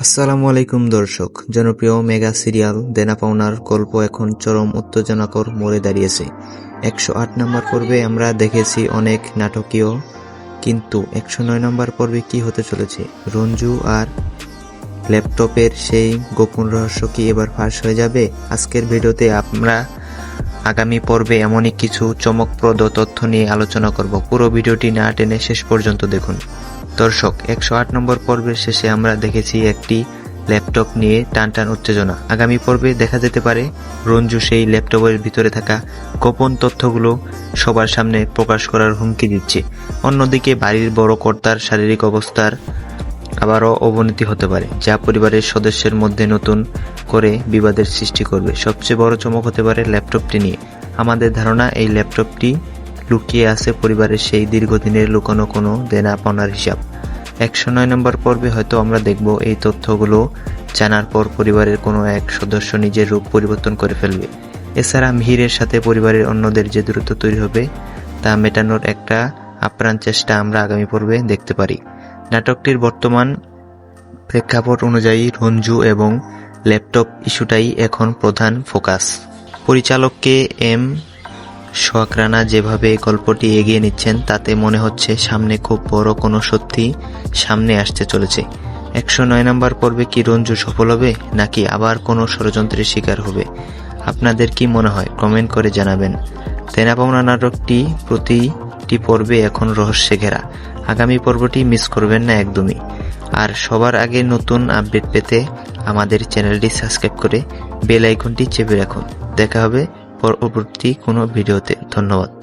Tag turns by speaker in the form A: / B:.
A: আসসালামু আলাইকুম দর্শক। জনপ্রিয় মেগা সিরিয়াল দেনা পাওনার গল্প এখন চরম উত্তেজনাকর মোড়ে দাঁড়িয়েছে। 108 নম্বর পর্বে আমরা দেখেছি অনেক নাটকীয়, কিন্তু 109 নম্বর পর্বে কি হতে চলেছে? রঞ্জু আর ল্যাপটপের সেই গোপন রহস্য কি এবার ফাঁস হয়ে যাবে? আজকের ভিডিওতে আমরা আগামী পর্বে এমনই কিছু চমকপ্রদ তথ্য নিয়ে আলোচনা করব। পুরো ভিডিওটি না টেনে শেষ পর্যন্ত দেখুন। দর্শক, 108 নম্বর পর্বের শেষে আমরা দেখেছি একটি ল্যাপটপ নিয়ে টানটান উত্তেজনা। আগামী পর্বে দেখা যেতে পারে রঞ্জু সেই ল্যাপটপের ভিতরে থাকা গোপন তথ্যগুলো সবার সামনে প্রকাশ করার হুমকি দিচ্ছে। অন্যদিকে বাড়ির বড় কর্তার শারীরিক অবস্থার আবারও অবনতি হতে পারে, যা পরিবারের সদস্যের মধ্যে নতুন করে বিবাদের সৃষ্টি করবে। সবচেয়ে বড় চমক হতে পারে ল্যাপটপটি নিয়ে। আমাদের ধারণা এই ল্যাপটপটি লুকিয়ে আছে পরিবারের সেই দীর্ঘদিনের লুকানো কোনো দেনা পাওনার হিসাব। 109 নম্বর পর্বে হয়তো আমরা দেখব এই তথ্যগুলো জানার পর পরিবারের কোনো এক সদস্য নিজের রূপ পরিবর্তন করে ফেলবে। এছাড়া মিহিরের সাথে পরিবারের অন্যদের যে দূরত্ব তৈরি হবে তা মেটানোর একটা আপ্রাণ চেষ্টা আমরা আগামী পর্বে দেখতে পারি। নাটকটির বর্তমান প্রেক্ষাপট অনুযায়ী রঞ্জু এবং ল্যাপটপ ইস্যুটাই এখন প্রধান ফোকাস। পরিচালক এম শওকত রানা যেভাবে গল্পটি এগিয়ে নিচ্ছেন তাতে মনে হচ্ছে সামনে খুব বড় কোনো সত্যি সামনে আসতে চলেছে। 109 নম্বর পর্বে কি রঞ্জু সফল হবে, নাকি আবার কোনো ষড়যন্ত্রের শিকার হবে? আপনাদের কি মনে হয় কমেন্ট করে জানাবেন। দেনা পাওনা নাটকটি প্রতিটি পর্বে এখন রহস্যে ঘেরা। আগামী পর্বটি মিস করবেন না একদমই। আর সবার আগে নতুন আপডেট পেতে আমাদের চ্যানেলটি সাবস্ক্রাইব করে বেল আইকনটি চেপে রাখুন। দেখা হবে পরবর্তী কোনো ভিডিওতে। ধন্যবাদ।